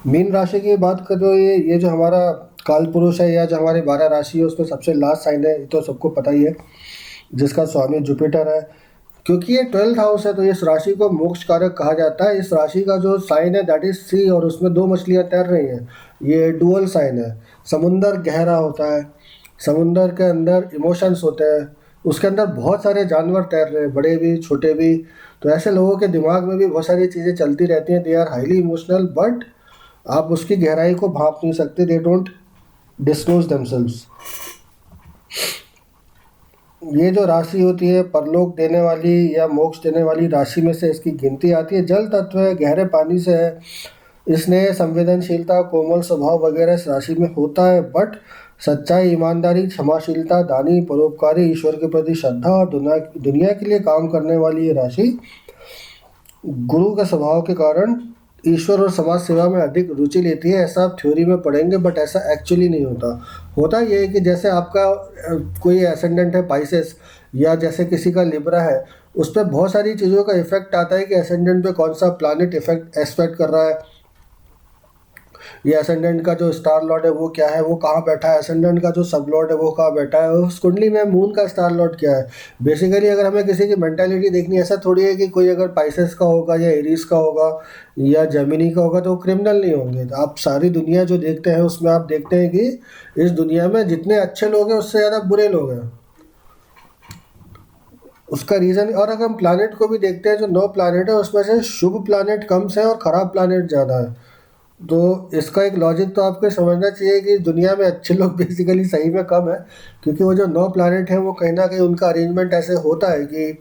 Mean राशि की बात करो, ये जो हमारा काल पुरुष है या जो हमारी 12 राशि है उसमें सबसे लास्ट साइन है, ये तो सबको पता ही है, जिसका स्वामी जुपिटर है। क्योंकि ये 12th हाउस है तो इस राशि को मोक्ष कारक कहा जाता है। इस राशि का जो साइन है दैट इज सी, और उसमें दो मछलियां तैर रही हैं। ये डुअल साइन है। समुंदर गहरा होता है, समुंदर के अंदर इमोशंस होते हैं, उसके अंदर बहुत सारे जानवर तैर रहे हैं, बड़े भी छोटे भी। तो ऐसे लोगों के दिमाग में भी बहुत सारी चीज़ें चलती रहती हैं। They are highly emotional, but आप उसकी गहराई को भाप नहीं सकते। They don't disclose themselves. ये जो राशि होती है परलोक देने वाली या मोक्ष देने वाली राशि में से इसकी गिनती आती है। जल तत्व है, गहरे पानी से है। स्नेह, संवेदनशीलता, कोमल स्वभाव वगैरह इस राशि में होता है। बट सच्चाई, ईमानदारी, क्षमाशीलता, दानी, परोपकारी, ईश्वर के प्रति श्रद्धा और दुनिया दुनिया के लिए काम करने वाली ये राशि गुरु के स्वभाव के कारण ईश्वर और समाज सेवा में अधिक रुचि लेती है। ऐसा आप थ्योरी में पढ़ेंगे, बट ऐसा एक्चुअली नहीं होता। होता ये है कि जैसे आपका कोई एसेंडेंट है पाइसेस, या जैसे किसी का लिब्रा है, उस पर बहुत सारी चीज़ों का इफेक्ट आता है कि एसेंडेंट पे कौन सा प्लानिट इफेक्ट एक्सपेक्ट कर रहा है। ये असेंडेंट का जो स्टार लॉर्ड है वो क्या है, वो कहाँ बैठा है, असेंडेंट का जो सब लॉर्ड है वो कहाँ बैठा है, उस कुंडली में मून का स्टार लॉर्ड क्या है। बेसिकली अगर हमें किसी की मेंटालिटी देखनी है, ऐसा थोड़ी है कि कोई अगर पाइसेस का होगा या एरीज का होगा या जेमिनी का होगा तो वो क्रिमिनल नहीं होंगे। तो आप सारी दुनिया जो देखते हैं उसमें आप देखते हैं कि इस दुनिया में जितने अच्छे लोग हैं उससे ज़्यादा बुरे लोग हैं। उसका रीज़न, और अगर हम प्लानट को भी देखते हैं, जो 9 प्लानट है उसमें से शुभ प्लानट कम से और ख़राब प्लानट ज़्यादा है। तो इसका एक लॉजिक तो आपको समझना चाहिए कि दुनिया में अच्छे लोग बेसिकली सही में कम है। क्योंकि वो जो 9 प्लैनेट हैं वो कहीं ना कहीं उनका अरेंजमेंट ऐसे होता है कि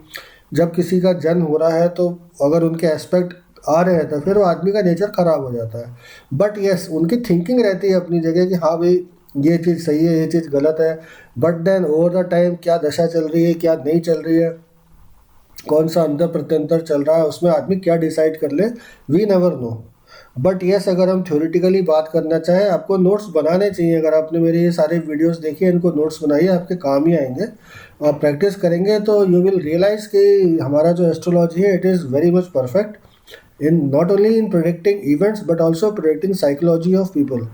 जब किसी का जन्म हो रहा है तो अगर उनके एस्पेक्ट आ रहे हैं तो फिर वो आदमी का नेचर ख़राब हो जाता है। बट यस, उनकी थिंकिंग रहती है अपनी जगह कि हाँ भाई ये चीज़ सही है, ये चीज़ गलत है। But then over the time क्या दशा चल रही है, क्या नहीं चल रही है, कौन सा अंतर प्रत्यंतर चल रहा है, उसमें आदमी क्या डिसाइड कर ले, we never know. But yes, अगर हम थ्योरेटिकली बात करना चाहें, आपको नोट्स बनाने चाहिए। अगर आपने मेरे ये सारे वीडियोस देखे, इनको नोट्स बनाइए, आपके काम ही आएंगे। आप प्रैक्टिस करेंगे तो यू विल रियलाइज़ कि हमारा जो एस्ट्रोलॉजी है it is very much perfect in not only in predicting events but also predicting psychology of people.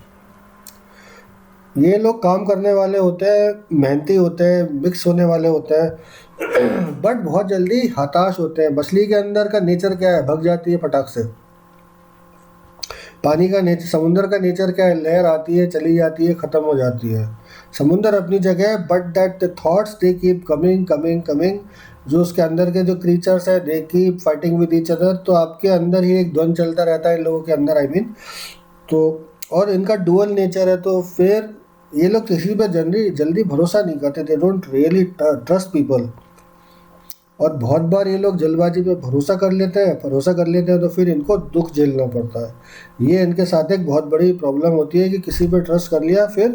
ये लोग काम करने वाले होते हैं, मेहनती होते हैं, मिक्स होने वाले होते हैं बट बहुत जल्दी हताश होते हैं। मछली के अंदर का नेचर क्या है, भग जाती है फटाक से। पानी का नेचर, समुंदर का नेचर क्या है, लहर आती है, चली जाती है, ख़त्म हो जाती है। समुंदर अपनी जगह है, but that thoughts they keep coming coming coming. जो उसके अंदर के जो क्रीचर्स हैं they keep fighting with each other. तो आपके अंदर ही एक द्वंद चलता रहता है इन लोगों के अंदर, आई मीन। तो और इनका डुअल नेचर है, तो फिर ये लोग किसी पर जल्दी जल्दी भरोसा नहीं करते। They don't really trust people. और बहुत बार ये लोग जल्दबाजी पे भरोसा कर लेते हैं तो फिर इनको दुख झेलना पड़ता है। ये इनके साथ एक बहुत बड़ी प्रॉब्लम होती है कि किसी पे ट्रस्ट कर लिया फिर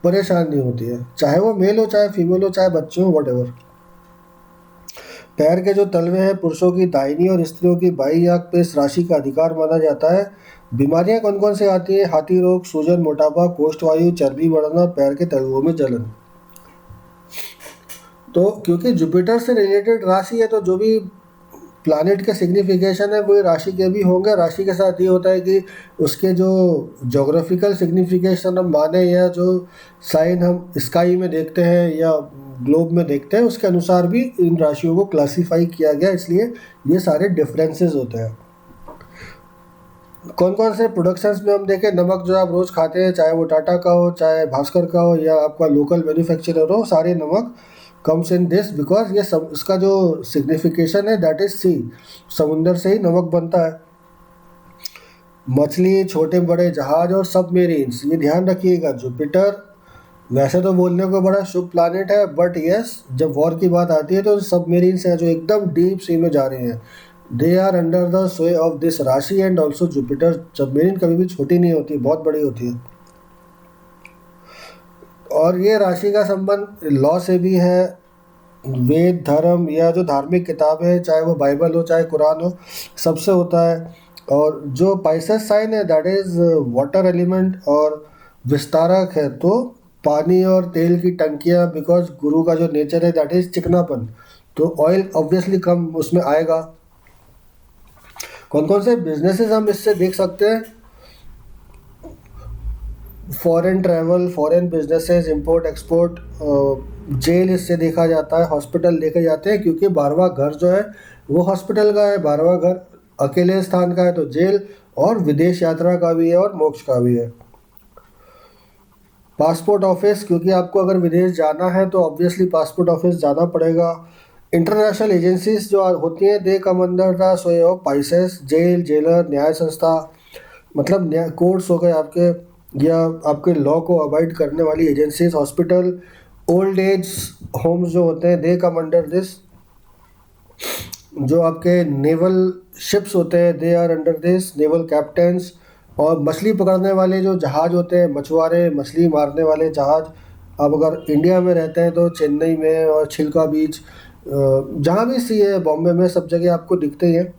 परेशान नहीं होती है, चाहे वो मेल हो, चाहे फीमेल हो, चाहे बच्चे हो, वट। पैर के जो तलवे हैं पुरुषों की दाहिनी और स्त्रियों की बाई आंख पे इस राशि का अधिकार माना जाता है। बीमारियां कौन कौन से आती है, हाथी रोग, सूजन, मोटापा, कोष्ठवायु, चर्बी बढ़ना, पैर के तलवों में जलन। तो क्योंकि जुपिटर से रिलेटेड राशि है तो जो भी प्लानिट के सिग्निफिकेशन है वो राशि के भी होंगे। राशि के साथ ये होता है कि उसके जो जोग्राफिकल सिग्निफिकेशन हम माने, या जो साइन हम स्काई में देखते हैं या ग्लोब में देखते हैं, उसके अनुसार भी इन राशियों को क्लासीफाई किया गया। इसलिए ये सारे डिफरेंसेस होते हैं। कौन कौन से प्रोडक्शंस में हम देखें, नमक जो आप रोज़ खाते हैं, चाहे वो टाटा का हो, चाहे भास्कर का हो, या आपका लोकल मैन्युफैक्चरर हो, सारे नमक कम्स इन दिस बिकॉज ये सब, इसका जो सिग्निफिकेशन है दैट इज सी। समुंदर से ही नमक बनता है। मछली, छोटे बड़े जहाज और सबमेरीन्स, ये ध्यान रखिएगा। जुपिटर वैसे तो बोलने को बड़ा शुभ प्लानिट है, बट यस जब वॉर की बात आती है तो सबमेरीन्स हैं जो एकदम डीप सी में जा रहे हैं, they are under the sway of this rashi. And also Jupiter, submarine कभी भी छोटी नहीं होती, बहुत बड़ी होती है। और ये राशि का संबंध लॉ से भी है। वेद, धर्म या जो धार्मिक किताबें हैं, चाहे वो बाइबल हो चाहे कुरान हो, सबसे होता है। और जो पाइसेस साइन है दैट इज़ वाटर एलिमेंट और विस्तारक है, तो पानी और तेल की टंकियाँ, बिकॉज गुरु का जो नेचर है दैट इज़ चिकनापन, तो ऑयल ऑब्वियसली कम उसमें आएगा। कौन कौन से बिजनेसेस हम इससे देख सकते हैं, foreign travel, foreign businesses, import export, jail इससे देखा जाता है, हॉस्पिटल देखे जाते हैं, क्योंकि 12वां घर जो है वो हॉस्पिटल का है, 12वां घर अकेले स्थान का है तो जेल, और विदेश यात्रा का भी है और मोक्ष का भी है। पासपोर्ट ऑफिस, क्योंकि आपको अगर विदेश जाना है तो ऑब्वियसली पासपोर्ट ऑफिस जाना पड़ेगा। इंटरनेशनल एजेंसीज जो होती हैं they come under the sway of पाइसेस, जेल, जेलर, न्याय संस्था, मतलब न्याय कोर्ट्स हो गए आपके, या आपके लॉ को अवॉइड करने वाली agencies, hospital, old age homes जो होते हैं दे कम अंडर दिस, जो आपके नेवल शिप्स होते हैं they are under this, naval captains, और मछली पकड़ने वाले जो जहाज़ होते हैं, मछुआरे, मछली मारने वाले जहाज़। अब अगर इंडिया में रहते हैं तो चेन्नई में और छिलका बीच, जहाँ भी सी है, बॉम्बे में, सब जगह आपको दिखते ही हैं।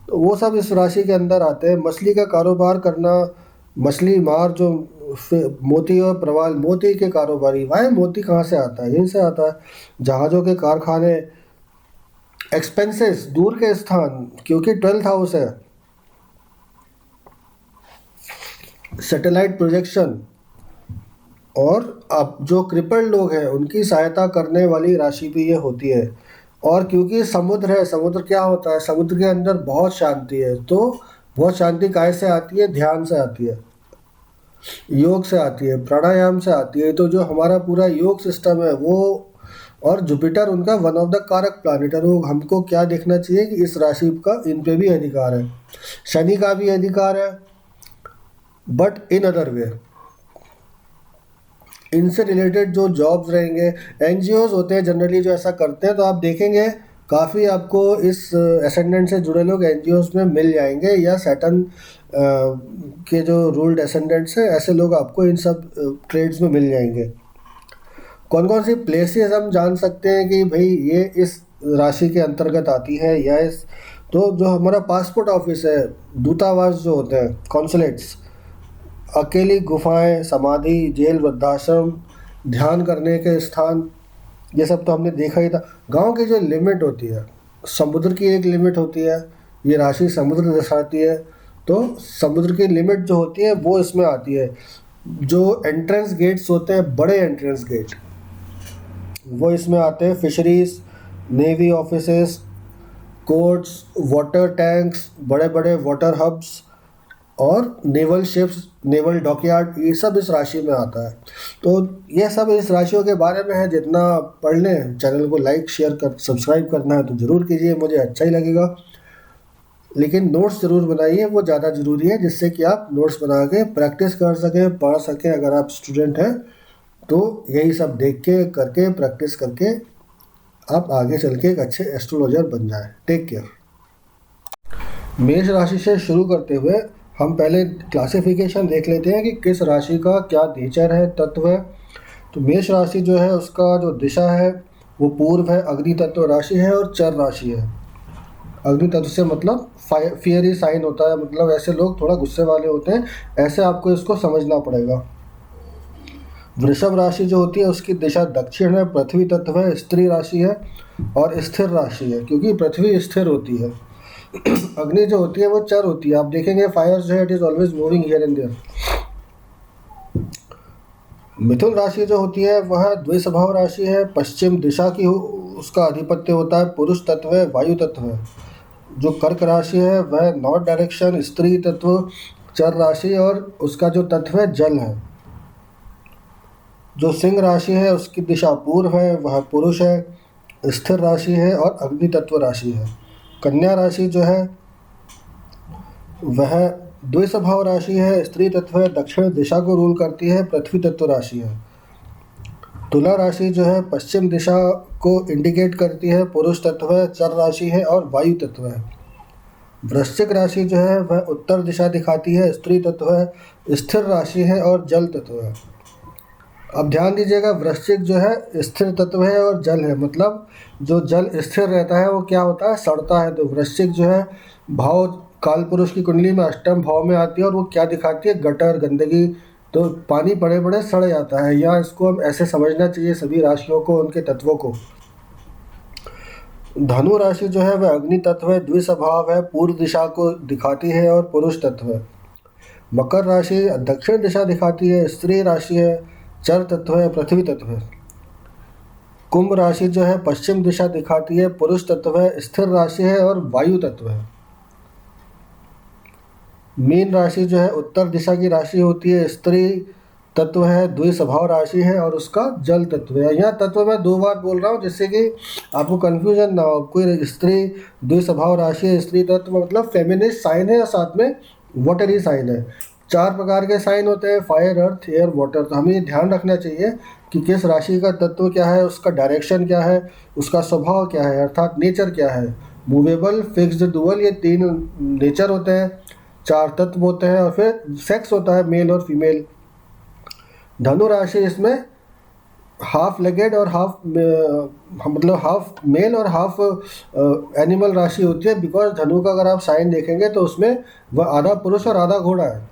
तो वो सब इस राशि के अंदर आते हैं। मछली का कारोबार करना, मछली मार जो मोती और प्रवाल, मोती के कारोबारी, भाई मोती कहाँ से आता है? यहीं से आता है। जहाज़ों के कारखाने, एक्सपेंसेस, दूर के स्थान, क्योंकि 12th हाउस है, सैटेलाइट प्रोजेक्शन, और अब जो क्रिपल्ड लोग हैं उनकी सहायता करने वाली राशि भी ये होती है। और क्योंकि समुद्र है, समुद्र क्या होता है? समुद्र के अंदर बहुत शांति है, तो बहुत शांति काय से आती है? ध्यान से आती है, योग से आती है, प्राणायाम से आती है। तो जो हमारा पूरा योग सिस्टम है वो, और जुपिटर उनका वन ऑफ द कारक प्लानिट है। तो हमको क्या देखना चाहिए कि इस राशि का इन पे भी अधिकार है, शनि का भी अधिकार है, बट इन अदर वे। इनसे रिलेटेड जो जॉब्स रहेंगे, एनजीओज होते हैं जनरली जो ऐसा करते हैं, तो आप देखेंगे काफ़ी आपको इस असेंडेंट से जुड़े लोग एनजीओज में मिल जाएंगे, या सैटर्न के जो रूल्ड असेंडेंट्स हैं ऐसे लोग आपको इन सब ट्रेड्स में मिल जाएंगे। कौन कौन सी प्लेसेस हम जान सकते हैं कि भाई ये इस राशि के अंतर्गत आती है, या इस, तो जो हमारा पासपोर्ट ऑफिस है, दूतावास जो होते हैं, कॉन्सुलेट्स, अकेली गुफाएं, समाधि, जेल, वृद्धाश्रम, ध्यान करने के स्थान, ये सब तो हमने देखा ही था। गांव की जो लिमिट होती है, समुद्र की एक लिमिट होती है, ये राशि समुद्र दर्शाती है, तो समुद्र की लिमिट जो होती है वो इसमें आती है। जो एंट्रेंस गेट्स होते हैं, बड़े एंट्रेंस गेट, वो इसमें आते हैं। Fisheries, navy offices, courts, water tanks, बड़े बड़े वाटर हब्स, और नेवल शिप्स, नेवल डॉकयार्ड, ये सब इस राशि में आता है। तो ये सब इस राशियों के बारे में है। जितना पढ़ लें, चैनल को लाइक, शेयर कर, सब्सक्राइब करना है तो ज़रूर कीजिए, मुझे अच्छा ही लगेगा। लेकिन नोट्स ज़रूर बनाइए, वो ज़्यादा ज़रूरी है, जिससे कि आप नोट्स बना के प्रैक्टिस कर सकें, पढ़ सकें। अगर आप स्टूडेंट हैं तो यही सब देख के, करके, प्रैक्टिस करके आप आगे चल के एक अच्छे एस्ट्रोलॉजर बन जाएं। Take care. मेष राशि से शुरू करते हुए हम पहले क्लासिफिकेशन देख लेते हैं कि किस राशि का क्या नेचर है, तत्व है। तो मेष राशि जो है उसका जो दिशा है वो पूर्व है, अग्नि तत्व राशि है और चर राशि है। अग्नि तत्व से मतलब फियरी साइन होता है, मतलब ऐसे लोग थोड़ा गुस्से वाले होते हैं, ऐसे आपको इसको समझना पड़ेगा। वृषभ राशि जो होती है उसकी दिशा दक्षिण है, पृथ्वी तत्व है, स्त्री राशि है और स्थिर राशि है, क्योंकि पृथ्वी स्थिर होती है। अग्नि जो होती है वो चर होती है। आप देखेंगे फायर जो है it is always moving here and there. मिथुन राशि जो होती है वह द्विस्वभाव राशि है, पश्चिम दिशा की उसका अधिपत्य होता है, पुरुष तत्व है, वायु तत्व है। जो कर्क राशि है वह नॉर्थ डायरेक्शन, स्त्री तत्व, चर राशि, और उसका जो तत्व है जल है। जो सिंह राशि है उसकी दिशा पूर्व है, वह पुरुष है, स्थिर राशि है और अग्नि तत्व राशि है। कन्या राशि जो है वह द्विस्वभाव राशि है, स्त्री तत्व है, दक्षिण दिशा को रूल करती है, पृथ्वी तत्व राशि है। तुला राशि जो है पश्चिम दिशा को इंडिकेट करती है, पुरुष तत्व है, चर राशि है और वायु तत्व है। वृश्चिक राशि जो है वह उत्तर दिशा दिखाती है, स्त्री तत्व है, स्थिर राशि है और जल तत्व है। अब ध्यान दीजिएगा, वृश्चिक जो है स्थिर तत्व है और जल है, मतलब जो जल स्थिर रहता है वो क्या होता है? सड़ता है। तो वृश्चिक जो है भाव काल पुरुष की कुंडली में अष्टम भाव में आती है, और वो क्या दिखाती है? गटर, गंदगी। तो पानी पड़े पड़े सड़ जाता है, या इसको हम ऐसे समझना चाहिए सभी राशियों को, उनके तत्वों को। धनु राशि जो है वह अग्नि तत्व है, द्विस्वभाव है, पूर्व दिशा को दिखाती है और पुरुष तत्व है। मकर राशि दक्षिण दिशा दिखाती है, स्त्री राशि है, जल तत्व है, पृथ्वी तत्व है। कुंभ राशि जो है पश्चिम दिशा दिखाती है, पुरुष तत्व है, स्थिर राशि है और वायु तत्व है। मीन राशि जो है उत्तर दिशा की राशि होती है, स्त्री तत्व है, द्विस्वभाव राशि है और उसका जल तत्व है। यहाँ तत्व मैं दो बार बोल रहा हूँ जिससे कि आपको कन्फ्यूजन ना हो। कोई स्त्री द्विस्वभाव राशि है, स्त्री तत्व मतलब फेमिनिस्ट साइन है, साथ में वाटरी साइन है। चार प्रकार के साइन होते हैं, फायर, अर्थ, एयर, वाटर। तो हमें ये ध्यान रखना चाहिए कि किस राशि का तत्व क्या है, उसका डायरेक्शन क्या है, उसका स्वभाव क्या है, अर्थात नेचर क्या है। मूवेबल, फिक्स्ड, डुअल, ये तीन नेचर होते हैं, चार तत्व होते हैं और फिर सेक्स होता है, मेल और फीमेल। धनु राशि इसमें हाफ लेगेड और हाफ मतलब हाफ मेल और हाफ एनिमल राशि होती है। बिकॉज धनु का अगर आप साइन देखेंगे तो उसमें वह आधा पुरुष और आधा घोड़ा है।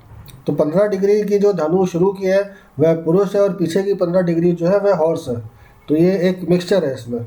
तो 15 डिग्री की जो धनु शुरू की है वह पुरुष है और पीछे की 15 डिग्री जो है वह हॉर्स है। तो ये एक मिक्सचर है इसमें।